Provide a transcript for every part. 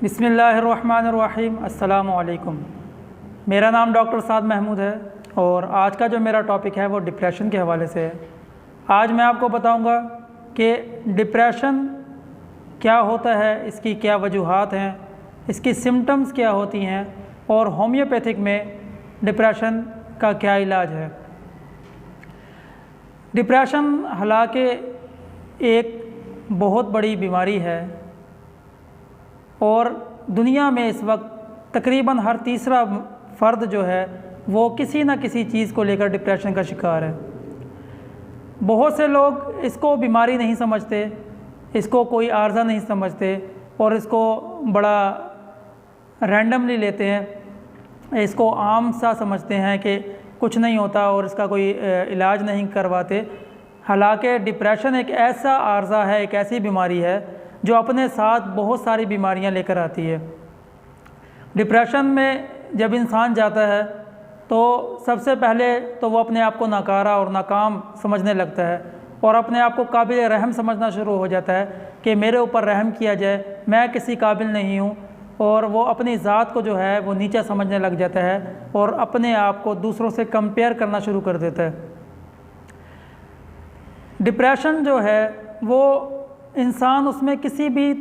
बिस्मिल्लाहिर्रहमानिर्रहीम। अस्सलामुअलैकुम। मेरा नाम डॉक्टर साद महमूद है और आज का जो मेरा टॉपिक है वो डिप्रेशन के हवाले से है। आज मैं आपको बताऊंगा कि डिप्रेशन क्या होता है, इसकी क्या वजूहात हैं, इसकी सिम्टम्स क्या होती हैं और होम्योपैथिक में डिप्रेशन का क्या इलाज है। डिप्रेशन हालांकि एक बहुत बड़ी बीमारी है और दुनिया में इस वक्त तकरीबन हर तीसरा फ़र्द जो है वो किसी न किसी चीज़ को लेकर डिप्रेशन का शिकार है। बहुत से लोग इसको बीमारी नहीं समझते, इसको कोई आर्ज़ा नहीं समझते और इसको बड़ा रैंडमली लेते हैं, इसको आम सा समझते हैं कि कुछ नहीं होता और इसका कोई इलाज नहीं करवाते। हालांकि डिप्रेशन एक ऐसा आर्ज़ा है, एक ऐसी बीमारी है जो अपने साथ बहुत सारी बीमारियां लेकर आती है। डिप्रेशन में जब इंसान जाता है तो सबसे पहले तो वो अपने आप को नाकारा और नाकाम समझने लगता है और अपने आप को काबिल रहम समझना शुरू हो जाता है कि मेरे ऊपर रहम किया जाए, मैं किसी काबिल नहीं हूँ, और वो अपनी ज़ात को जो है वो नीचा समझने लग जाता है और अपने आप को दूसरों से कंपेयर करना शुरू कर देता है। डिप्रेशन जो है वो इंसान उसमें किसी भी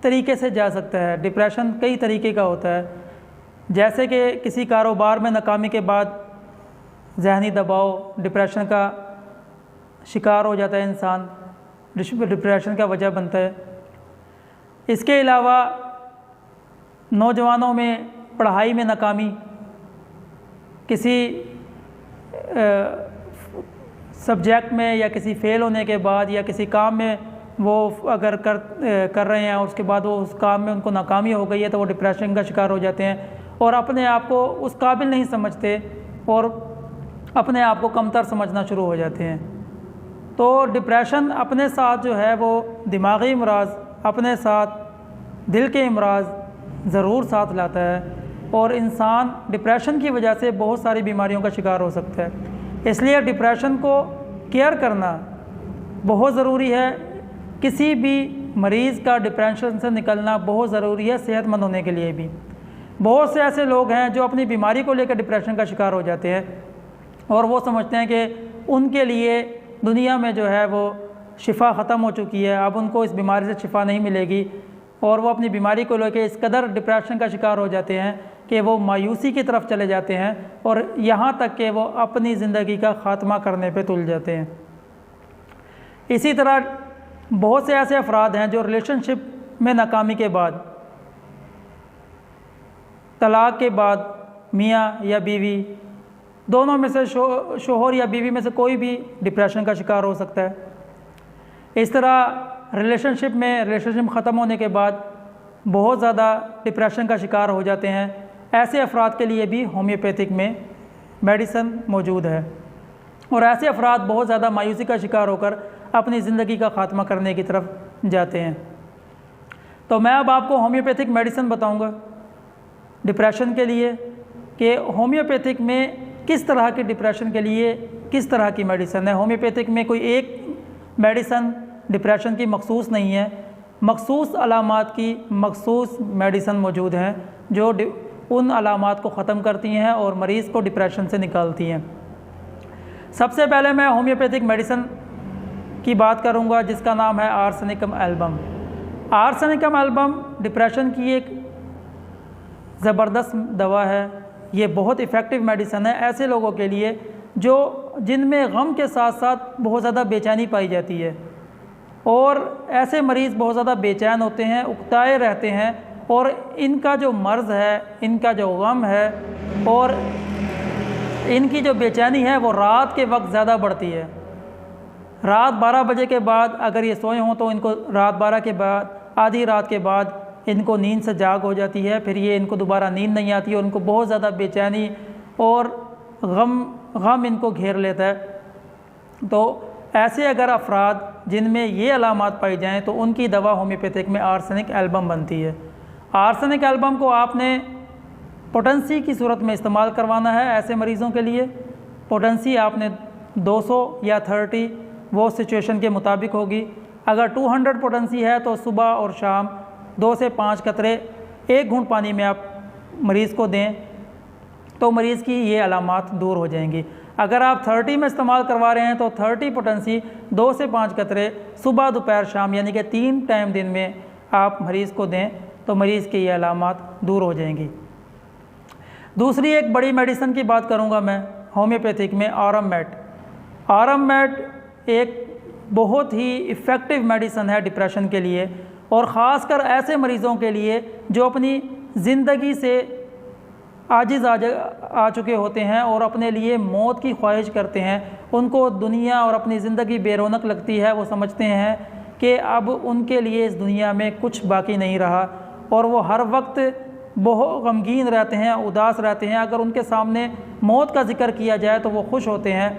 तरीके से जा सकता है। डिप्रेशन कई तरीके का होता है, जैसे कि किसी कारोबार में नाकामी के बाद ज़हनी दबाव, डिप्रेशन का शिकार हो जाता है इंसान, डिप्रेशन का वजह बनता है। इसके अलावा नौजवानों में पढ़ाई में नाकामी, किसी सब्जेक्ट में या किसी फेल होने के बाद या किसी काम में वो अगर कर रहे हैं और उसके बाद वो उस काम में उनको नाकामी हो गई है तो वो डिप्रेशन का शिकार हो जाते हैं और अपने आप को उस काबिल नहीं समझते और अपने आप को कमतर समझना शुरू हो जाते हैं। तो डिप्रेशन अपने साथ जो है वो दिमागी अमराज, अपने साथ दिल के अमराज ज़रूर साथ लाता है और इंसान डिप्रेशन की वजह से बहुत सारी बीमारियों का शिकार हो सकता है। इसलिए डिप्रेशन को केयर करना बहुत ज़रूरी है। किसी भी मरीज़ का डिप्रेशन से निकलना बहुत ज़रूरी है सेहतमंद होने के लिए भी। बहुत से ऐसे लोग हैं जो अपनी बीमारी को लेकर डिप्रेशन का शिकार हो जाते हैं और वो समझते हैं कि उनके लिए दुनिया में जो है वो शिफा ख़त्म हो चुकी है, अब उनको इस बीमारी से शिफा नहीं मिलेगी और वो अपनी बीमारी को लेकर इस कदर डिप्रेशन का शिकार हो जाते हैं कि वो मायूसी की तरफ चले जाते हैं और यहाँ तक कि वो अपनी ज़िंदगी का ख़ात्मा करने पे तुल जाते हैं। इसी तरह बहुत से ऐसे अफराद हैं जो रिलेशनशिप में नाकामी के बाद, तलाक़ के बाद मियाँ या बीवी दोनों में से शोहर या बीवी में से कोई भी डिप्रेशन का शिकार हो सकता है। इस तरह रिलेशनशिप ख़त्म होने के बाद बहुत ज़्यादा डिप्रेशन का शिकार हो जाते हैं। ऐसे अफराद के लिए भी होम्योपैथिक में मेडिसन मौजूद है और ऐसे अफराद बहुत ज़्यादा मायूसी का शिकार होकर अपनी ज़िंदगी का ख़ात्मा करने की तरफ जाते हैं। तो मैं अब आपको होम्योपैथिक मेडिसिन बताऊंगा डिप्रेशन के लिए कि होम्योपैथिक में किस तरह के डिप्रेशन के लिए किस तरह की मेडिसिन है। होम्योपैथिक में कोई एक मेडिसिन डिप्रेशन की मखसूस नहीं है, मखसूस अलामात की मखसूस मेडिसिन मौजूद हैं जो उन अलामात को ख़त्म करती हैं और मरीज़ को डिप्रेशन से निकालती हैं। सबसे पहले मैं होम्योपैथिक मेडिसिन की बात करूंगा जिसका नाम है arsenicum album. Arsenicum album depression की एक ज़बरदस्त दवा है। ये बहुत इफ़ेक्टिव मेडिसिन है ऐसे लोगों के लिए जिनमें गम के साथ साथ बहुत ज़्यादा बेचैनी पाई जाती है और ऐसे मरीज़ बहुत ज़्यादा बेचैन होते हैं, उकताए रहते हैं और इनका जो मर्ज़ है, इनका जो गम है और इनकी जो बेचैनी है वो रात के वक्त ज़्यादा बढ़ती है। रात 12 बजे के बाद अगर ये सोए हों तो इनको रात 12 के बाद, आधी रात के बाद इनको नींद से जाग हो जाती है, फिर ये इनको दोबारा नींद नहीं आती है और इनको बहुत ज़्यादा बेचैनी और गम इनको घेर लेता है। तो ऐसे अगर अफराद जिनमें ये अलामात पाई जाएँ तो उनकी दवा होम्योपैथिक में आर्सेनिक एल्बम बनती है। आर्सेनिक एल्बम को आपने पोटेंसी की सूरत में इस्तेमाल करवाना है। ऐसे मरीज़ों के लिए पोटेंसी आपने 200 या 30 वो सिचुएशन के मुताबिक होगी। अगर 200 पोटेंसी है तो सुबह और शाम 2 से 5 कतरे 1 घूंट पानी में आप मरीज़ को दें तो मरीज़ की ये अलामात दूर हो जाएंगी। अगर आप 30 में इस्तेमाल करवा रहे हैं तो 30 पोटेंसी 2 से 5 कतरे सुबह दोपहर शाम यानी कि 3 टाइम दिन में आप मरीज़ को दें तो मरीज़ की ये अलामात दूर हो जाएंगी। दूसरी एक बड़ी मेडिसिन की बात करूंगा मैं होम्योपैथिक में, आरम मैट। आरम मैट एक बहुत ही इफ़ेक्टिव मेडिसिन है डिप्रेशन के लिए, और ख़ासकर ऐसे मरीज़ों के लिए जो अपनी ज़िंदगी से आजिज़ आ चुके होते हैं और अपने लिए मौत की ख्वाहिश करते हैं। उनको दुनिया और अपनी ज़िंदगी बेरौनक लगती है, वो समझते हैं कि अब उनके लिए इस दुनिया में कुछ बाकी नहीं रहा, और वो हर वक्त बहुत गमगीन रहते हैं, उदास रहते हैं। अगर उनके सामने मौत का जिक्र किया जाए तो वो खुश होते हैं,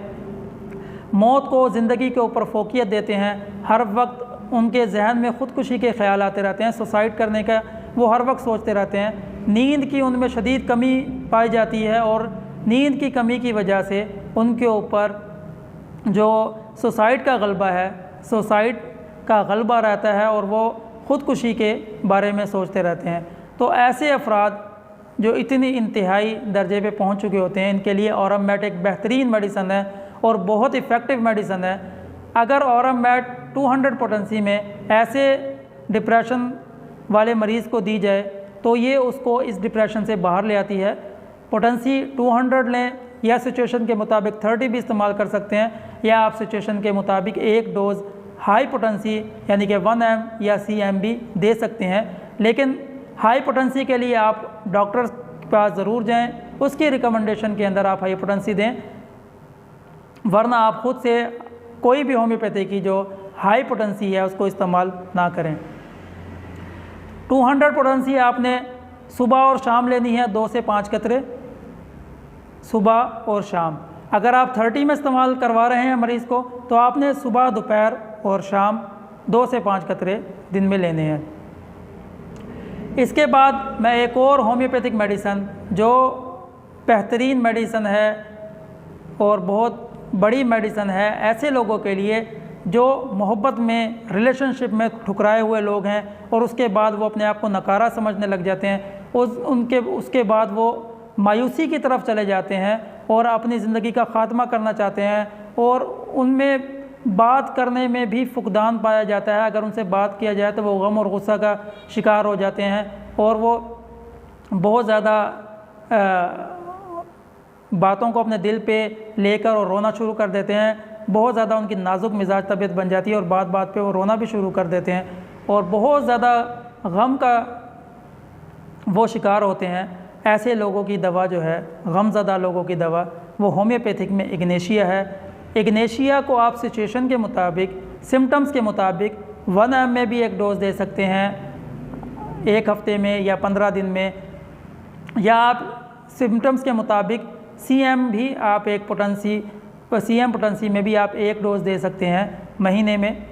मौत को ज़िंदगी के ऊपर फोकियत देते हैं। हर वक्त उनके जहन में ख़ुदकुशी के ख़्याल आते रहते हैं, सुसाइड करने का वो हर वक्त सोचते रहते हैं। नींद की उनमें शदीद कमी पाई जाती है, और नींद की कमी की वजह से उनके ऊपर जो सुसाइड का गलबा है, सुसाइड का गलबा रहता है और वो ख़ुदकुशी के बारे में सोचते रहते हैं। तो ऐसे अफराद जो इतनी इंतहाई दर्जे पे पहुंच चुके होते हैं, इनके लिए आरम मैट एक बेहतरीन मेडिसन है और बहुत इफ़ेक्टिव मेडिसन है। अगर आरम मैट 200 पोटेंसी में ऐसे डिप्रेशन वाले मरीज़ को दी जाए तो ये उसको इस डिप्रेशन से बाहर ले आती है। पोटेंसी 200 लें या सिचुएशन के मुताबिक 30 भी इस्तेमाल कर सकते हैं, या आप सिचुएशन के मुताबिक एक डोज़ हाई पोटेंसी यानी कि 1 mg या cm भी दे सकते हैं। लेकिन हाई पोटेंसी के लिए आप डॉक्टर के पास ज़रूर जाएं, उसकी रिकमेंडेशन के अंदर आप हाई पोटेंसी दें, वरना आप ख़ुद से कोई भी होम्योपैथी की जो हाई पोटेंसी है उसको इस्तेमाल ना करें। 200 पोटेंसी आपने सुबह और शाम लेनी है, 2 से 5 कतरे सुबह और शाम। अगर आप 30 में इस्तेमाल करवा रहे हैं मरीज़ को तो आपने सुबह दोपहर और शाम 2 से 5 कतरे दिन में लेने हैं। इसके बाद मैं एक और होम्योपैथिक मेडिसन जो बेहतरीन मेडिसन है और बहुत बड़ी मेडिसन है ऐसे लोगों के लिए जो मोहब्बत में, रिलेशनशिप में ठुकराए हुए लोग हैं और उसके बाद वो अपने आप को नकारा समझने लग जाते हैं। उसके बाद वो मायूसी की तरफ चले जाते हैं और अपनी ज़िंदगी का ख़ात्मा करना चाहते हैं, और उनमें बात करने में भी फुकदान पाया जाता है। अगर उनसे बात किया जाए तो वो गम और गुस्सा का शिकार हो जाते हैं और वो बहुत ज़्यादा बातों को अपने दिल पे लेकर और रोना शुरू कर देते हैं। बहुत ज़्यादा उनकी नाजुक मिजाज तबीयत बन जाती है और बात बात पे वो रोना भी शुरू कर देते हैं और बहुत ज़्यादा गम का वो शिकार होते हैं। ऐसे लोगों की दवा जो है, गमज़दा लोगों की दवा, वो होम्योपैथिक में इग्नेशिया है। इग्नेशिया को आप सिचुएशन के मुताबिक, सिम्टम्स के मुताबिक 1 mg में भी एक डोज़ दे सकते हैं 1 हफ़्ते में या 15 दिन में, या आप सिम्टम्स के मुताबिक cm भी आप एक पोटेंसी, cm पोटेंसी में भी आप 1 डोज़ दे सकते हैं महीने में।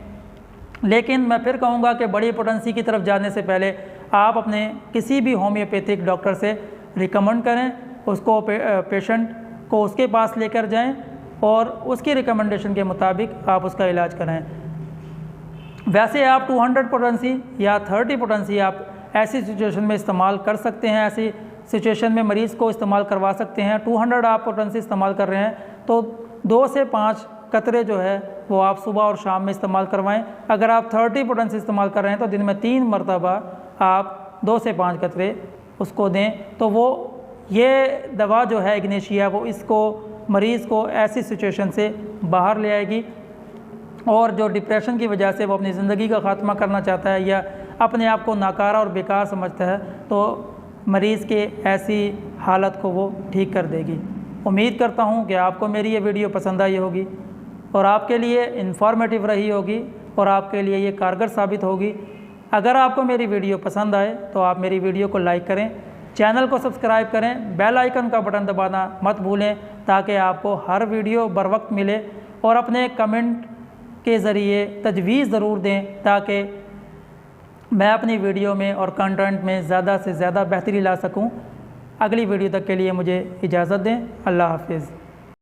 लेकिन मैं फिर कहूँगा कि बड़ी पोटेंसी की तरफ जाने से पहले आप अपने किसी भी होम्योपैथिक डॉक्टर से रिकमेंड करें, उसको पेशेंट को उसके पास लेकर जाएं और उसकी रिकमेंडेशन के मुताबिक आप उसका इलाज करें। वैसे आप 200 पोटेंसी या 30 पोटेंसी आप ऐसी सिचुएशन में इस्तेमाल कर सकते हैं, ऐसी सिचुएशन में मरीज़ को इस्तेमाल करवा सकते हैं। 200 आप पोटेंसी इस्तेमाल कर रहे हैं तो 2 से 5 कतरे जो है वो आप सुबह और शाम में इस्तेमाल करवाएं। अगर आप 30 पोटेंसी इस्तेमाल कर रहे हैं तो दिन में 3 मरतबा आप 2 से 5 कतरे उसको दें। तो वो ये दवा जो है इग्नेशिया, वो इसको मरीज़ को ऐसी सिचुएशन से बाहर ले आएगी, और जो डिप्रेशन की वजह से वो अपनी ज़िंदगी का ख़ात्मा करना चाहता है या अपने आप को नाकारा और बेकार समझता है, तो मरीज़ के ऐसी हालत को वो ठीक कर देगी। उम्मीद करता हूँ कि आपको मेरी ये वीडियो पसंद आई होगी और आपके लिए इन्फॉर्मेटिव रही होगी और आपके लिए ये कारगर साबित होगी। अगर आपको मेरी वीडियो पसंद आए तो आप मेरी वीडियो को लाइक करें, चैनल को सब्सक्राइब करें, बेल आइकन का बटन दबाना मत भूलें ताकि आपको हर वीडियो बर वक्त मिले, और अपने कमेंट के ज़रिए तजवीज़ ज़रूर दें ताकि मैं अपनी वीडियो में और कंटेंट में ज़्यादा से ज़्यादा बेहतरी ला सकूं। अगली वीडियो तक के लिए मुझे इजाज़त दें। अल्लाह हाफ़िज़।